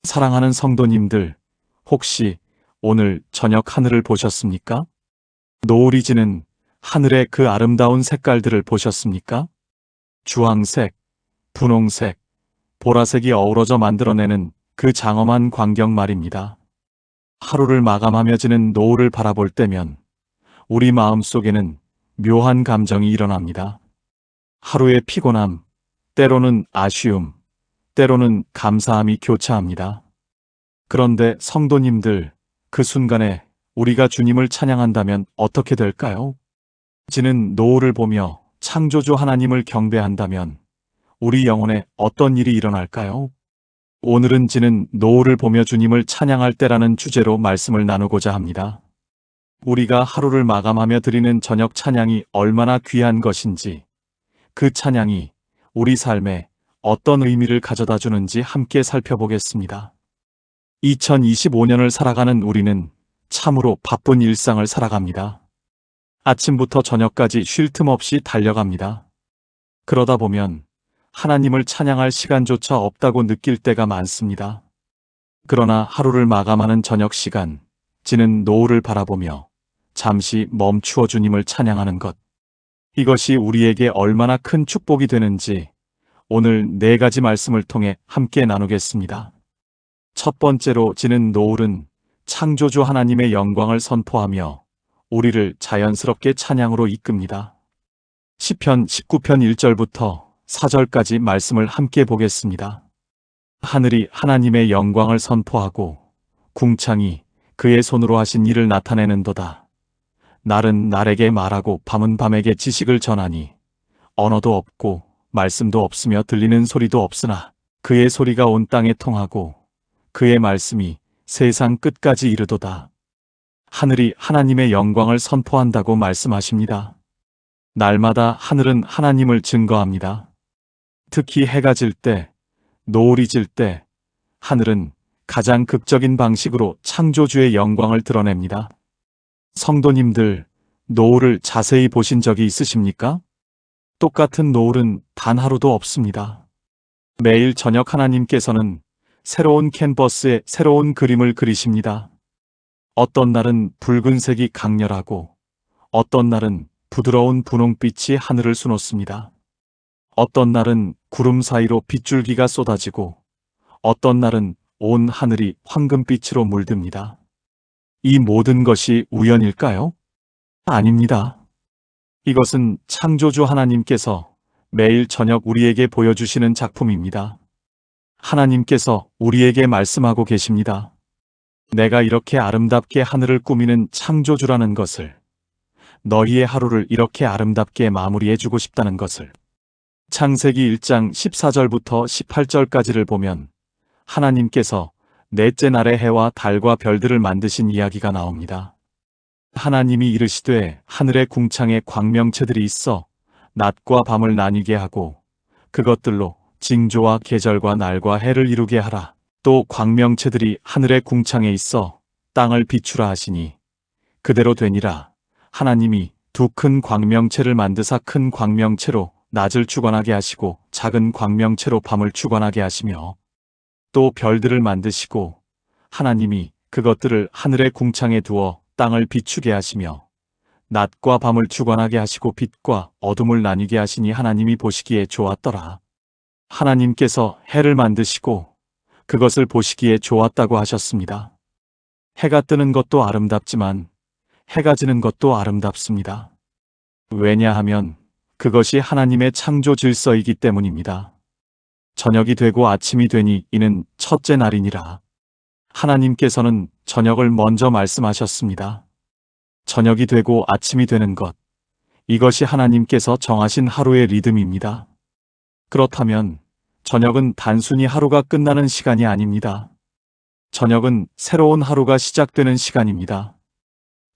사랑하는 성도님들, 혹시 오늘 저녁 하늘을 보셨습니까? 노을이 지는 하늘의 그 아름다운 색깔들을 보셨습니까? 주황색, 분홍색, 보라색이 어우러져 만들어내는 그 장엄한 광경 말입니다. 하루를 마감하며 지는 노을을 바라볼 때면 우리 마음속에는 묘한 감정이 일어납니다. 하루의 피곤함, 때로는 아쉬움, 때로는 감사함이 교차합니다. 그런데 성도님들, 그 순간에 우리가 주님을 찬양한다면 어떻게 될까요? 지는 노을을 보며 창조주 하나님을 경배한다면 우리 영혼에 어떤 일이 일어날까요? 오늘은 지는 노을을 보며 주님을 찬양할 때라는 주제로 말씀을 나누고자 합니다. 우리가 하루를 마감하며 드리는 저녁 찬양이 얼마나 귀한 것인지, 그 찬양이 우리 삶에 어떤 의미를 가져다 주는지 함께 살펴보겠습니다. 2025년을 살아가는 우리는 참으로 바쁜 일상을 살아갑니다. 아침부터 저녁까지 쉴 틈 없이 달려갑니다. 그러다 보면 하나님을 찬양할 시간조차 없다고 느낄 때가 많습니다. 그러나 하루를 마감하는 저녁 시간, 지는 노을을 바라보며 잠시 멈추어 주님을 찬양하는 것, 이것이 우리에게 얼마나 큰 축복이 되는지 오늘 4가지 말씀을 통해 함께 나누겠습니다. 첫 번째로, 지는 노을은 창조주 하나님의 영광을 선포하며 우리를 자연스럽게 찬양으로 이끕니다. 시편 19편 1절부터 4절까지 말씀을 함께 보겠습니다. 하늘이 하나님의 영광을 선포하고 궁창이 그의 손으로 하신 일을 나타내는도다. 날은 날에게 말하고 밤은 밤에게 지식을 전하니 언어도 없고 말씀도 없으며 들리는 소리도 없으나 그의 소리가 온 땅에 통하고 그의 말씀이 세상 끝까지 이르도다. 하늘이 하나님의 영광을 선포한다고 말씀하십니다. 날마다 하늘은 하나님을 증거합니다. 특히 해가 질 때, 노을이 질 때 하늘은 가장 극적인 방식으로 창조주의 영광을 드러냅니다. 성도님들, 노을을 자세히 보신 적이 있으십니까? 똑같은 노을은 단 하루도 없습니다. 매일 저녁 하나님께서는 새로운 캔버스에 새로운 그림을 그리십니다. 어떤 날은 붉은색이 강렬하고 어떤 날은 부드러운 분홍빛이 하늘을 수놓습니다. 어떤 날은 구름 사이로 빗줄기가 쏟아지고 어떤 날은 온 하늘이 황금빛으로 물듭니다. 이 모든 것이 우연일까요? 아닙니다. 이것은 창조주 하나님께서 매일 저녁 우리에게 보여주시는 작품입니다. 하나님께서 우리에게 말씀하고 계십니다. 내가 이렇게 아름답게 하늘을 꾸미는 창조주라는 것을, 너희의 하루를 이렇게 아름답게 마무리해주고 싶다는 것을. 창세기 1장 14절부터 18절까지를 보면 하나님께서 넷째 날에 해와 달과 별들을 만드신 이야기가 나옵니다. 하나님이 이르시되 하늘의 궁창에 광명체들이 있어 낮과 밤을 나뉘게 하고 그것들로 징조와 계절과 날과 해를 이루게 하라. 또 광명체들이 하늘의 궁창에 있어 땅을 비추라 하시니 그대로 되니라. 하나님이 두 큰 광명체를 만드사 큰 광명체로 낮을 주관하게 하시고 작은 광명체로 밤을 주관하게 하시며 또 별들을 만드시고 하나님이 그것들을 하늘의 궁창에 두어 땅을 비추게 하시며 낮과 밤을 주관하게 하시고 빛과 어둠을 나뉘게 하시니 하나님이 보시기에 좋았더라. 하나님께서 해를 만드시고 그것을 보시기에 좋았다고 하셨습니다. 해가 뜨는 것도 아름답지만 해가 지는 것도 아름답습니다. 왜냐하면 그것이 하나님의 창조 질서이기 때문입니다. 저녁이 되고 아침이 되니 이는 첫째 날이니라. 하나님께서는 저녁을 먼저 말씀하셨습니다. 저녁이 되고 아침이 되는 것, 이것이 하나님께서 정하신 하루의 리듬입니다. 그렇다면 저녁은 단순히 하루가 끝나는 시간이 아닙니다. 저녁은 새로운 하루가 시작되는 시간입니다.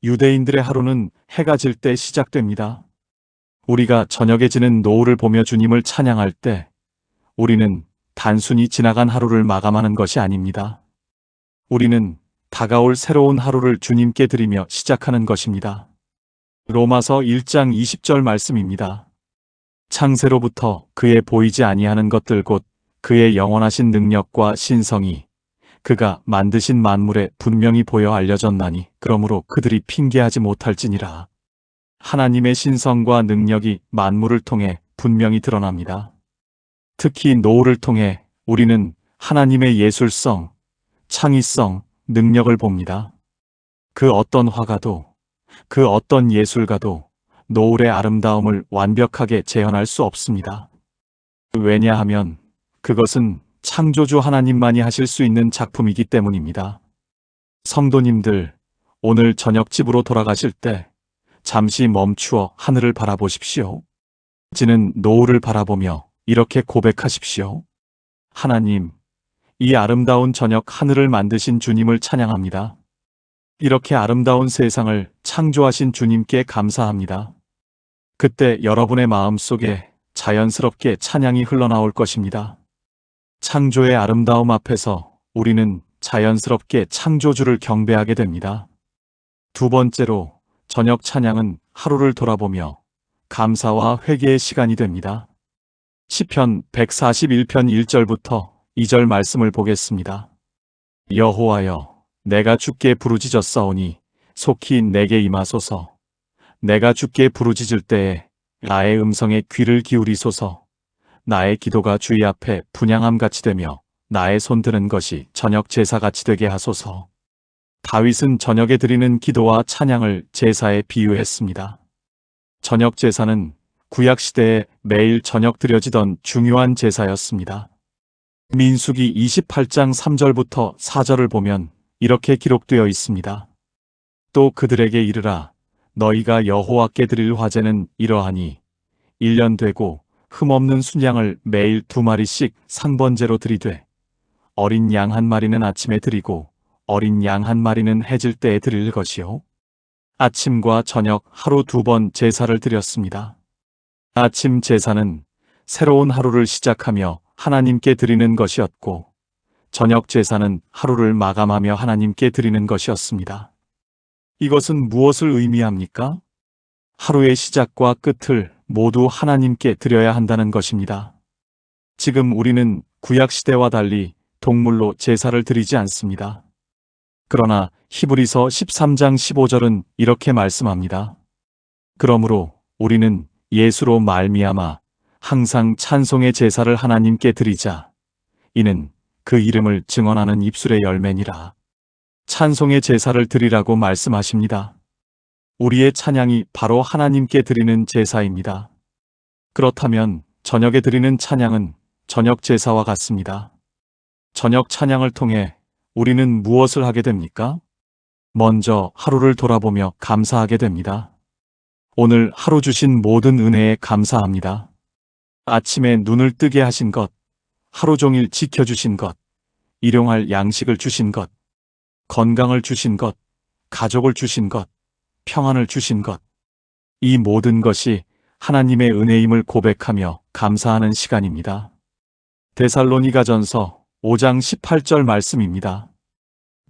유대인들의 하루는 해가 질 때 시작됩니다. 우리가 저녁에 지는 노을을 보며 주님을 찬양할 때 우리는 단순히 지나간 하루를 마감하는 것이 아닙니다. 우리는 다가올 새로운 하루를 주님께 드리며 시작하는 것입니다. 로마서 1장 20절 말씀입니다. 창세로부터 그의 보이지 아니하는 것들 곧 그의 영원하신 능력과 신성이 그가 만드신 만물에 분명히 보여 알려졌나니 그러므로 그들이 핑계하지 못할지니라. 하나님의 신성과 능력이 만물을 통해 분명히 드러납니다. 특히 노을을 통해 우리는 하나님의 예술성, 창의성, 능력을 봅니다. 그 어떤 화가도, 그 어떤 예술가도 노을의 아름다움을 완벽하게 재현할 수 없습니다. 왜냐하면 그것은 창조주 하나님만이 하실 수 있는 작품이기 때문입니다. 성도님들, 오늘 저녁 집으로 돌아가실 때 잠시 멈추어 하늘을 바라보십시오. 지는 노을을 바라보며 이렇게 고백하십시오. 하나님, 이 아름다운 저녁 하늘을 만드신 주님을 찬양합니다. 이렇게 아름다운 세상을 창조하신 주님께 감사합니다. 그때 여러분의 마음 속에 자연스럽게 찬양이 흘러나올 것입니다. 창조의 아름다움 앞에서 우리는 자연스럽게 창조주를 경배하게 됩니다. 두 번째로 저녁 찬양은 하루를 돌아보며 감사와 회개의 시간이 됩니다. 시편 141편 1절부터 2절 말씀을 보겠습니다. 여호와여, 내가 주께 부르짖었사오니 속히 내게 임하소서. 내가 주께 부르짖을 때에 나의 음성에 귀를 기울이소서. 나의 기도가 주의 앞에 분향함같이 되며 나의 손드는 것이 저녁 제사같이 되게 하소서. 다윗은 저녁에 드리는 기도와 찬양을 제사에 비유했습니다. 저녁 제사는 구약시대에 매일 저녁 드려지던 중요한 제사였습니다. 민수기 28장 3절부터 4절을 보면 이렇게 기록되어 있습니다. 또 그들에게 이르라. 너희가 여호와께 드릴 화제는 이러하니 1년 되고 흠없는 순양을 매일 2마리씩 상번제로 드리되 어린 양 1마리는 아침에 드리고 어린 양 1마리는 해질 때에 드릴 것이요. 아침과 저녁 하루 2번 제사를 드렸습니다. 아침 제사는 새로운 하루를 시작하며 하나님께 드리는 것이었고 저녁 제사는 하루를 마감하며 하나님께 드리는 것이었습니다. 이것은 무엇을 의미합니까? 하루의 시작과 끝을 모두 하나님께 드려야 한다는 것입니다. 지금 우리는 구약시대와 달리 동물로 제사를 드리지 않습니다. 그러나 히브리서 13장 15절은 이렇게 말씀합니다. 그러므로 우리는 예수로 말미암아 항상 찬송의 제사를 하나님께 드리자. 이는 그 이름을 증언하는 입술의 열매니라. 찬송의 제사를 드리라고 말씀하십니다. 우리의 찬양이 바로 하나님께 드리는 제사입니다. 그렇다면 저녁에 드리는 찬양은 저녁 제사와 같습니다. 저녁 찬양을 통해 우리는 무엇을 하게 됩니까? 먼저 하루를 돌아보며 감사하게 됩니다. 오늘 하루 주신 모든 은혜에 감사합니다. 아침에 눈을 뜨게 하신 것, 하루 종일 지켜주신 것, 일용할 양식을 주신 것, 건강을 주신 것, 가족을 주신 것, 평안을 주신 것. 이 모든 것이 하나님의 은혜임을 고백하며 감사하는 시간입니다. 데살로니가전서 5장 18절 말씀입니다.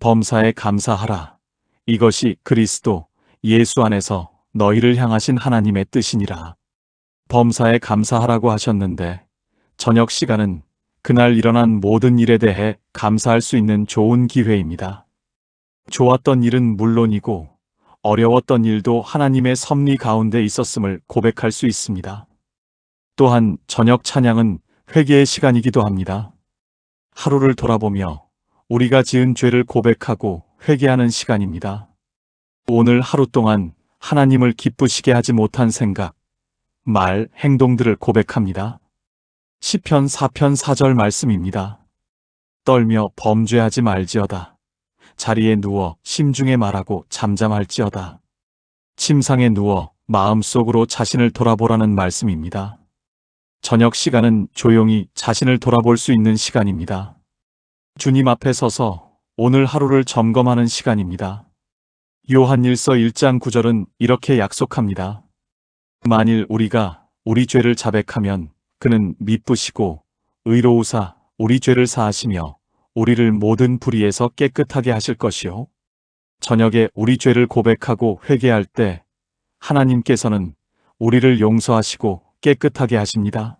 범사에 감사하라. 이것이 그리스도 예수 안에서 너희를 향하신 하나님의 뜻이니라. 범사에 감사하라고 하셨는데 저녁 시간은 그날 일어난 모든 일에 대해 감사할 수 있는 좋은 기회입니다. 좋았던 일은 물론이고 어려웠던 일도 하나님의 섭리 가운데 있었음을 고백할 수 있습니다. 또한 저녁 찬양은 회개의 시간이기도 합니다. 하루를 돌아보며 우리가 지은 죄를 고백하고 회개하는 시간입니다. 오늘 하루 동안 하나님을 기쁘시게 하지 못한 생각, 말, 행동들을 고백합니다. 시편 4편 4절 말씀입니다. 떨며 범죄하지 말지어다. 자리에 누워 심중에 말하고 잠잠할지어다. 침상에 누워 마음속으로 자신을 돌아보라는 말씀입니다. 저녁 시간은 조용히 자신을 돌아볼 수 있는 시간입니다. 주님 앞에 서서 오늘 하루를 점검하는 시간입니다. 요한일서 1장 9절은 이렇게 약속합니다. 만일 우리가 우리 죄를 자백하면 그는 미쁘시고 의로우사 우리 죄를 사하시며 우리를 모든 불의에서 깨끗하게 하실 것이요. 저녁에 우리 죄를 고백하고 회개할 때 하나님께서는 우리를 용서하시고 깨끗하게 하십니다.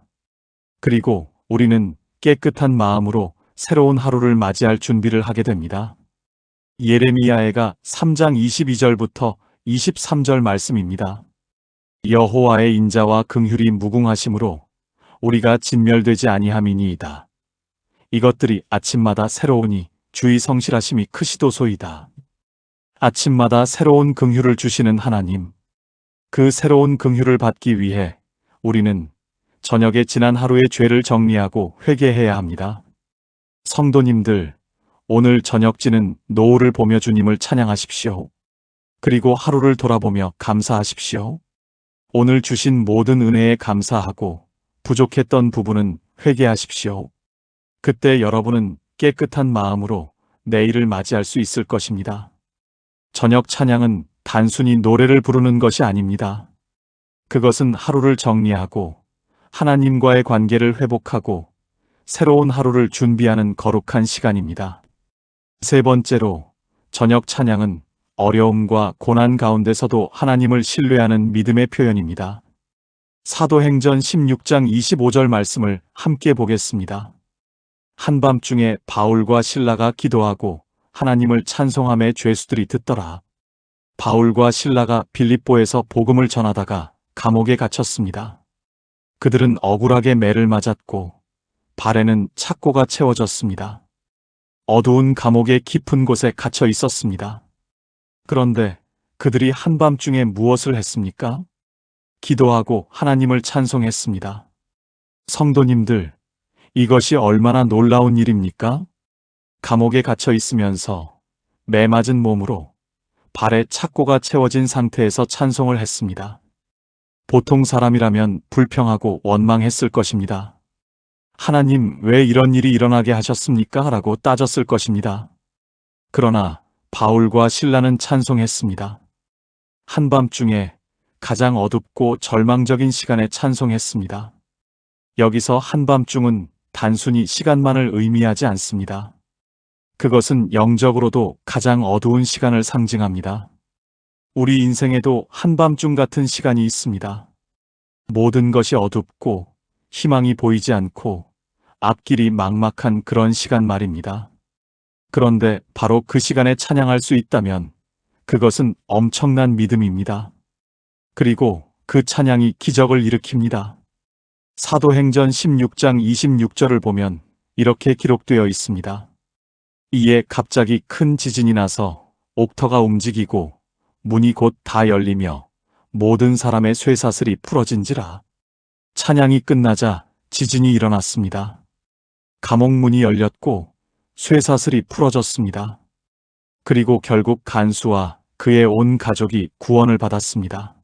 그리고 우리는 깨끗한 마음으로 새로운 하루를 맞이할 준비를 하게 됩니다. 예레미야해가 3장 22절부터 23절 말씀입니다. 여호와의 인자와 긍휼이 무궁하심으로 우리가 진멸되지 아니함이니이다. 이것들이 아침마다 새로우니 주의 성실하심이 크시도소이다. 아침마다 새로운 긍휼을 주시는 하나님, 그 새로운 긍휼을 받기 위해 우리는 저녁에 지난 하루의 죄를 정리하고 회개해야 합니다. 성도님들, 오늘 저녁지는 노을을 보며 주님을 찬양하십시오. 그리고 하루를 돌아보며 감사하십시오. 오늘 주신 모든 은혜에 감사하고 부족했던 부분은 회개하십시오. 그때 여러분은 깨끗한 마음으로 내일을 맞이할 수 있을 것입니다. 저녁 찬양은 단순히 노래를 부르는 것이 아닙니다. 그것은 하루를 정리하고 하나님과의 관계를 회복하고 새로운 하루를 준비하는 거룩한 시간입니다. 세 번째로, 저녁 찬양은 어려움과 고난 가운데서도 하나님을 신뢰하는 믿음의 표현입니다. 사도행전 16장 25절 말씀을 함께 보겠습니다. 한밤중에 바울과 실라가 기도하고 하나님을 찬송함에 죄수들이 듣더라. 바울과 실라가 빌립보에서 복음을 전하다가 감옥에 갇혔습니다. 그들은 억울하게 매를 맞았고 발에는 착고가 채워졌습니다. 어두운 감옥의 깊은 곳에 갇혀 있었습니다. 그런데 그들이 한밤중에 무엇을 했습니까? 기도하고 하나님을 찬송했습니다. 성도님들, 이것이 얼마나 놀라운 일입니까? 감옥에 갇혀 있으면서 매 맞은 몸으로 발에 착고가 채워진 상태에서 찬송을 했습니다. 보통 사람이라면 불평하고 원망했을 것입니다. 하나님, 왜 이런 일이 일어나게 하셨습니까? 라고 따졌을 것입니다. 그러나 바울과 실라는 찬송했습니다. 한밤중에 가장 어둡고 절망적인 시간에 찬송했습니다. 여기서 한밤중은 단순히 시간만을 의미하지 않습니다. 그것은 영적으로도 가장 어두운 시간을 상징합니다. 우리 인생에도 한밤중 같은 시간이 있습니다. 모든 것이 어둡고 희망이 보이지 않고 앞길이 막막한 그런 시간 말입니다. 그런데 바로 그 시간에 찬양할 수 있다면 그것은 엄청난 믿음입니다. 그리고 그 찬양이 기적을 일으킵니다. 사도행전 16장 26절을 보면 이렇게 기록되어 있습니다. 이에 갑자기 큰 지진이 나서 옥터가 움직이고 문이 곧 다 열리며 모든 사람의 쇠사슬이 풀어진지라. 찬양이 끝나자 지진이 일어났습니다. 감옥 문이 열렸고 쇠사슬이 풀어졌습니다. 그리고 결국 간수와 그의 온 가족이 구원을 받았습니다.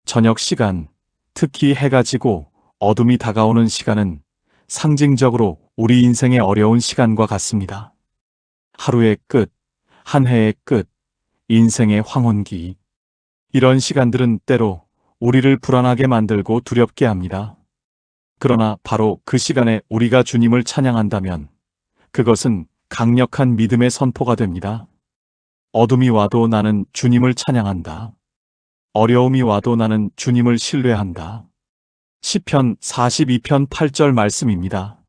저녁 시간, 특히 해가 지고 어둠이 다가오는 시간은 상징적으로 우리 인생의 어려운 시간과 같습니다. 하루의 끝, 한 해의 끝, 인생의 황혼기. 이런 시간들은 때로 우리를 불안하게 만들고 두렵게 합니다. 그러나 바로 그 시간에 우리가 주님을 찬양한다면 그것은 강력한 믿음의 선포가 됩니다. 어둠이 와도 나는 주님을 찬양한다. 어려움이 와도 나는 주님을 신뢰한다. 시편 42편 8절 말씀입니다.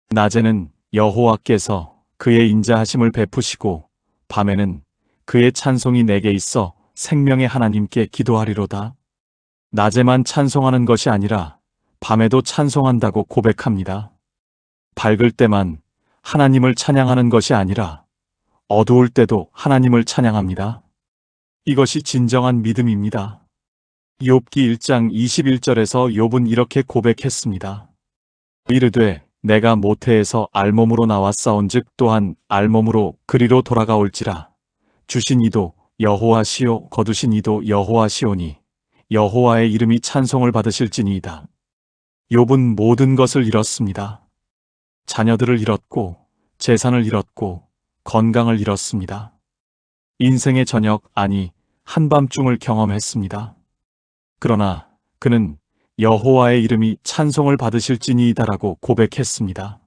낮에는 여호와께서 그의 인자하심을 베푸시고 밤에는 그의 찬송이 내게 있어 생명의 하나님께 기도하리로다. 낮에만 찬송하는 것이 아니라 밤에도 찬송한다고 고백합니다. 밝을 때만 하나님을 찬양하는 것이 아니라 어두울 때도 하나님을 찬양합니다. 이것이 진정한 믿음입니다. 욥기 1장 21절에서 욥은 이렇게 고백했습니다. 이르되 내가 모태에서 알몸으로 나왔사온즉 또한 알몸으로 그리로 돌아가올지라. 주신 이도 여호와시오 거두신 이도 여호와시오니 여호와의 이름이 찬송을 받으실지니이다. 욥은 모든 것을 잃었습니다. 자녀들을 잃었고 재산을 잃었고 건강을 잃었습니다. 인생의 저녁, 아니 한밤중을 경험했습니다. 그러나 그는 여호와의 이름이 찬송을 받으실지니이다라고 고백했습니다.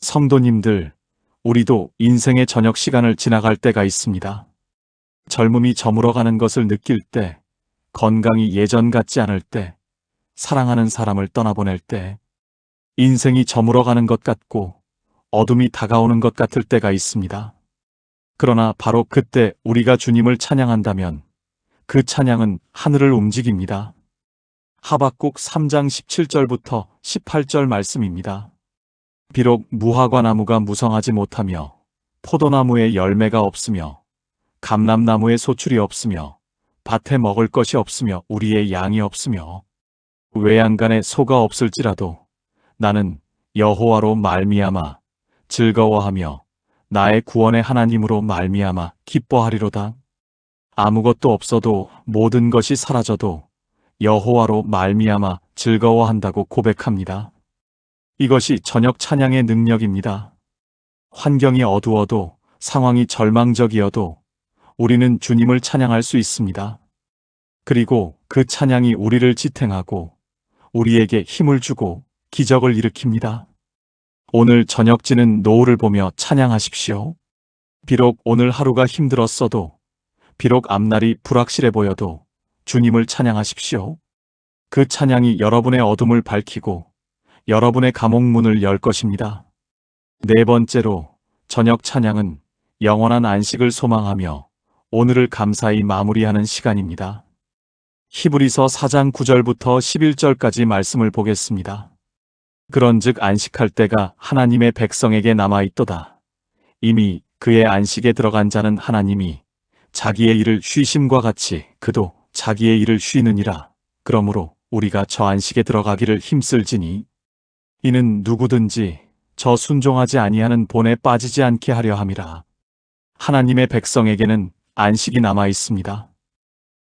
성도님들, 우리도 인생의 저녁 시간을 지나갈 때가 있습니다. 젊음이 저물어가는 것을 느낄 때, 건강이 예전 같지 않을 때, 사랑하는 사람을 떠나보낼 때, 인생이 저물어가는 것 같고 어둠이 다가오는 것 같을 때가 있습니다. 그러나 바로 그때 우리가 주님을 찬양한다면 그 찬양은 하늘을 움직입니다. 하박국 3장 17절부터 18절 말씀입니다. 비록 무화과 나무가 무성하지 못하며 포도나무에 열매가 없으며 감람나무에 소출이 없으며 밭에 먹을 것이 없으며 우리의 양이 없으며 외양간에 소가 없을지라도 나는 여호와로 말미암아 즐거워하며 나의 구원의 하나님으로 말미암아 기뻐하리로다. 아무것도 없어도 모든 것이 사라져도 여호와로 말미암아 즐거워한다고 고백합니다. 이것이 저녁 찬양의 능력입니다. 환경이 어두워도 상황이 절망적이어도 우리는 주님을 찬양할 수 있습니다. 그리고 그 찬양이 우리를 지탱하고 우리에게 힘을 주고 기적을 일으킵니다. 오늘 저녁지는 노을을 보며 찬양하십시오. 비록 오늘 하루가 힘들었어도, 비록 앞날이 불확실해 보여도 주님을 찬양하십시오. 그 찬양이 여러분의 어둠을 밝히고 여러분의 감옥문을 열 것입니다. 네 번째로, 저녁 찬양은 영원한 안식을 소망하며 오늘을 감사히 마무리하는 시간입니다. 히브리서 4장 9절부터 11절까지 말씀을 보겠습니다. 그런즉 안식할 때가 하나님의 백성에게 남아있도다. 이미 그의 안식에 들어간 자는 하나님이 자기의 일을 쉬심과 같이 그도 자기의 일을 쉬느니라. 그러므로 우리가 저 안식에 들어가기를 힘쓸지니 이는 누구든지 저 순종하지 아니하는 본에 빠지지 않게 하려 함이라. 하나님의 백성에게는 안식이 남아 있습니다.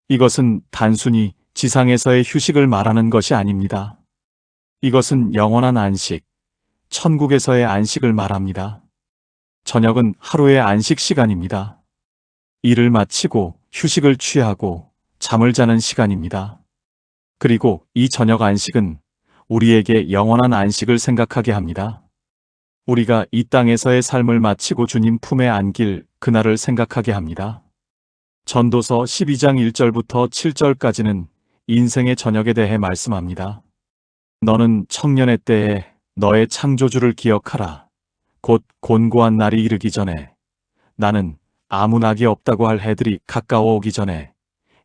이것은 단순히 지상에서의 휴식을 말하는 것이 아닙니다. 이것은 영원한 안식, 천국에서의 안식을 말합니다. 저녁은 하루의 안식 시간입니다. 일을 마치고 휴식을 취하고 잠을 자는 시간입니다. 그리고 이 저녁 안식은 우리에게 영원한 안식을 생각하게 합니다. 우리가 이 땅에서의 삶을 마치고 주님 품에 안길 그날을 생각하게 합니다. 전도서 12장 1절부터 7절까지는 인생의 저녁에 대해 말씀합니다. 너는 청년의 때에 너의 창조주를 기억하라. 곧 곤고한 날이 이르기 전에 나는 아무 낙이 없다고 할 해들이 가까워 오기 전에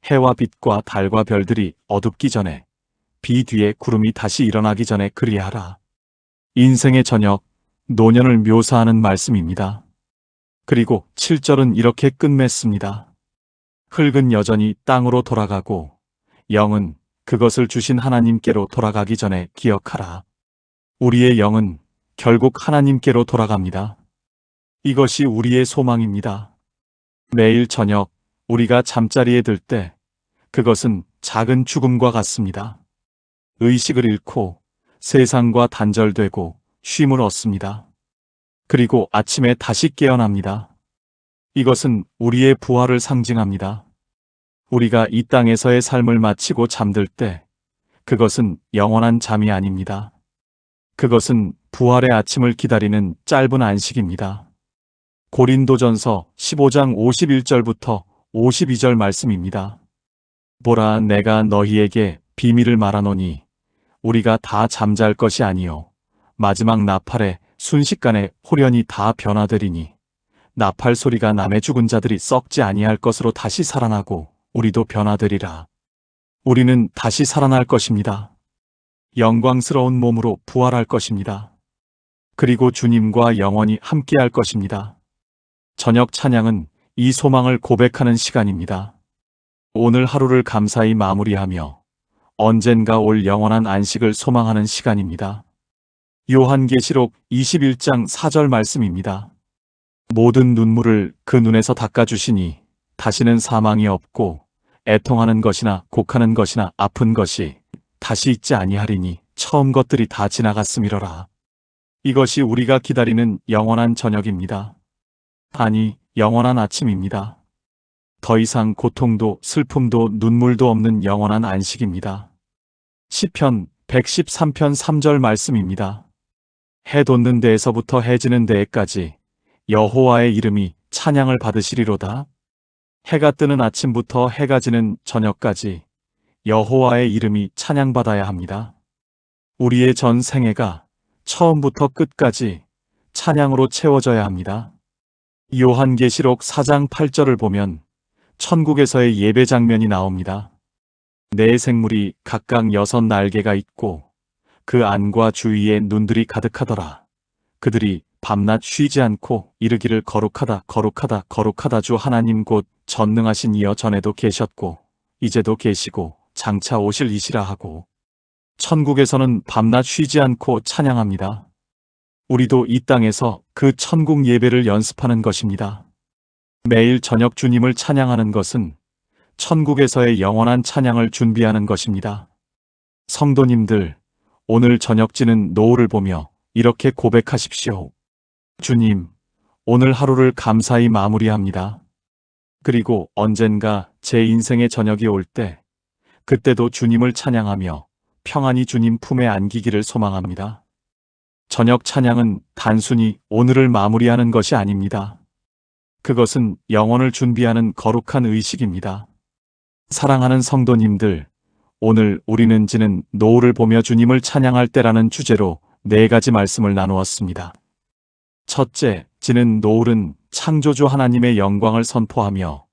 해와 빛과 달과 별들이 어둡기 전에 비 뒤에 구름이 다시 일어나기 전에 그리하라. 인생의 저녁, 노년을 묘사하는 말씀입니다. 그리고 7절은 이렇게 끝맺습니다. 흙은 여전히 땅으로 돌아가고 영은 그것을 주신 하나님께로 돌아가기 전에 기억하라. 우리의 영은 결국 하나님께로 돌아갑니다. 이것이 우리의 소망입니다. 매일 저녁 우리가 잠자리에 들 때 그것은 작은 죽음과 같습니다. 의식을 잃고 세상과 단절되고 쉼을 얻습니다. 그리고 아침에 다시 깨어납니다. 이것은 우리의 부활을 상징합니다. 우리가 이 땅에서의 삶을 마치고 잠들 때 그것은 영원한 잠이 아닙니다. 그것은 부활의 아침을 기다리는 짧은 안식입니다. 고린도전서 15장 51절부터 52절 말씀입니다. 보라, 내가 너희에게 비밀을 말하노니 우리가 다 잠잘 것이 아니요 마지막 나팔에 순식간에 홀연히 다 변화되리니 나팔 소리가 남의 죽은 자들이 썩지 아니할 것으로 다시 살아나고 우리도 변화되리라. 우리는 다시 살아날 것입니다. 영광스러운 몸으로 부활할 것입니다. 그리고 주님과 영원히 함께할 것입니다. 저녁 찬양은 이 소망을 고백하는 시간입니다. 오늘 하루를 감사히 마무리하며 언젠가 올 영원한 안식을 소망하는 시간입니다. 요한계시록 21장 4절 말씀입니다. 모든 눈물을 그 눈에서 닦아주시니 다시는 사망이 없고 애통하는 것이나 곡하는 것이나 아픈 것이 다시 있지 아니하리니 처음 것들이 다 지나갔음이러라. 이것이 우리가 기다리는 영원한 저녁입니다. 아니, 영원한 아침입니다. 더 이상 고통도 슬픔도 눈물도 없는 영원한 안식입니다. 시편 113편 3절 말씀입니다. 해 돋는 데에서부터 해 지는 데에까지 여호와의 이름이 찬양을 받으시리로다. 해가 뜨는 아침부터 해가 지는 저녁까지 여호와의 이름이 찬양받아야 합니다. 우리의 전 생애가 처음부터 끝까지 찬양으로 채워져야 합니다. 요한계시록 4장 8절을 보면 천국에서의 예배 장면이 나옵니다. 네 생물이 각각 6날개가 있고 그 안과 주위에 눈들이 가득하더라. 그들이 밤낮 쉬지 않고 이르기를 거룩하다 거룩하다 거룩하다 주 하나님 곧 전능하신 이여 전에도 계셨고 이제도 계시고 장차 오실 이시라 하고. 천국에서는 밤낮 쉬지 않고 찬양합니다. 우리도 이 땅에서 그 천국 예배를 연습하는 것입니다. 매일 저녁 주님을 찬양하는 것은 천국에서의 영원한 찬양을 준비하는 것입니다. 성도님들, 오늘 저녁지는 노을을 보며 이렇게 고백하십시오. 주님, 오늘 하루를 감사히 마무리합니다. 그리고 언젠가 제 인생의 저녁이 올 때, 그때도 주님을 찬양하며 평안히 주님 품에 안기기를 소망합니다. 저녁 찬양은 단순히 오늘을 마무리하는 것이 아닙니다. 그것은 영혼을 준비하는 거룩한 의식입니다. 사랑하는 성도님들, 오늘 우리는 지는 노을을 보며 주님을 찬양할 때라는 주제로 4가지 말씀을 나누었습니다. 첫째, 지는 노을은 창조주 하나님의 영광을 선포하며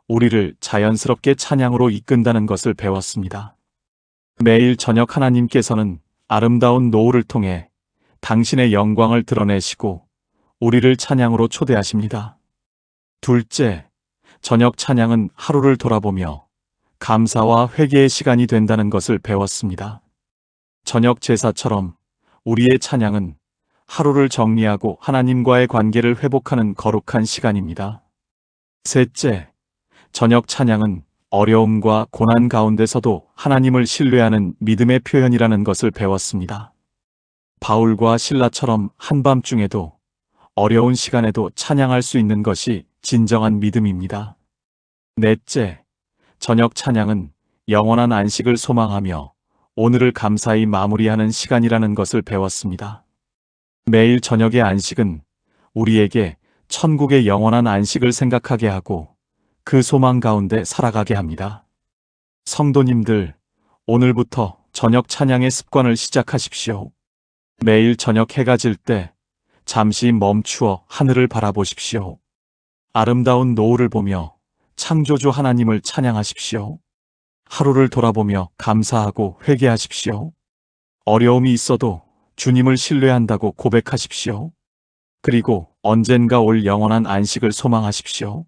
우리를 자연스럽게 찬양으로 이끈다는 것을 배웠습니다. 매일 저녁 하나님께서는 아름다운 노을을 통해 당신의 영광을 드러내시고 우리를 찬양으로 초대하십니다. 둘째, 저녁 찬양은 하루를 돌아보며 감사와 회개의 시간이 된다는 것을 배웠습니다. 저녁 제사처럼 우리의 찬양은 하루를 정리하고 하나님과의 관계를 회복하는 거룩한 시간입니다. 셋째, 저녁 찬양은 어려움과 고난 가운데서도 하나님을 신뢰하는 믿음의 표현이라는 것을 배웠습니다. 바울과 실라처럼 한밤중에도 어려운 시간에도 찬양할 수 있는 것이 진정한 믿음입니다. 넷째, 저녁 찬양은 영원한 안식을 소망하며 오늘을 감사히 마무리하는 시간이라는 것을 배웠습니다. 매일 저녁의 안식은 우리에게 천국의 영원한 안식을 생각하게 하고 그 소망 가운데 살아가게 합니다. 성도님들, 오늘부터 저녁 찬양의 습관을 시작하십시오. 매일 저녁 해가 질 때 잠시 멈추어 하늘을 바라보십시오. 아름다운 노을을 보며 창조주 하나님을 찬양하십시오. 하루를 돌아보며 감사하고 회개하십시오. 어려움이 있어도 주님을 신뢰한다고 고백하십시오. 그리고 언젠가 올 영원한 안식을 소망하십시오.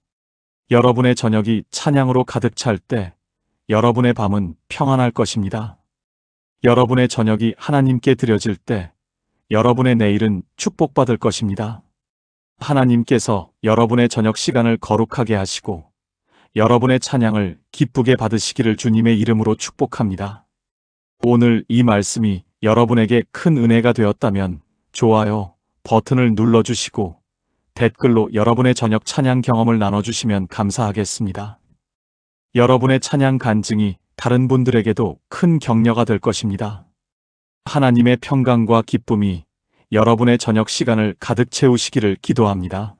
여러분의 저녁이 찬양으로 가득 찰 때 여러분의 밤은 평안할 것입니다. 여러분의 저녁이 하나님께 드려질 때 여러분의 내일은 축복받을 것입니다. 하나님께서 여러분의 저녁 시간을 거룩하게 하시고 여러분의 찬양을 기쁘게 받으시기를 주님의 이름으로 축복합니다. 오늘 이 말씀이 여러분에게 큰 은혜가 되었다면 좋아요 버튼을 눌러주시고 댓글로 여러분의 저녁 찬양 경험을 나눠주시면 감사하겠습니다. 여러분의 찬양 간증이 다른 분들에게도 큰 격려가 될 것입니다. 하나님의 평강과 기쁨이 여러분의 저녁 시간을 가득 채우시기를 기도합니다.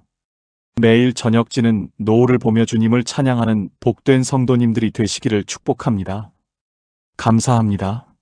매일 저녁지는 노을을 보며 주님을 찬양하는 복된 성도님들이 되시기를 축복합니다. 감사합니다.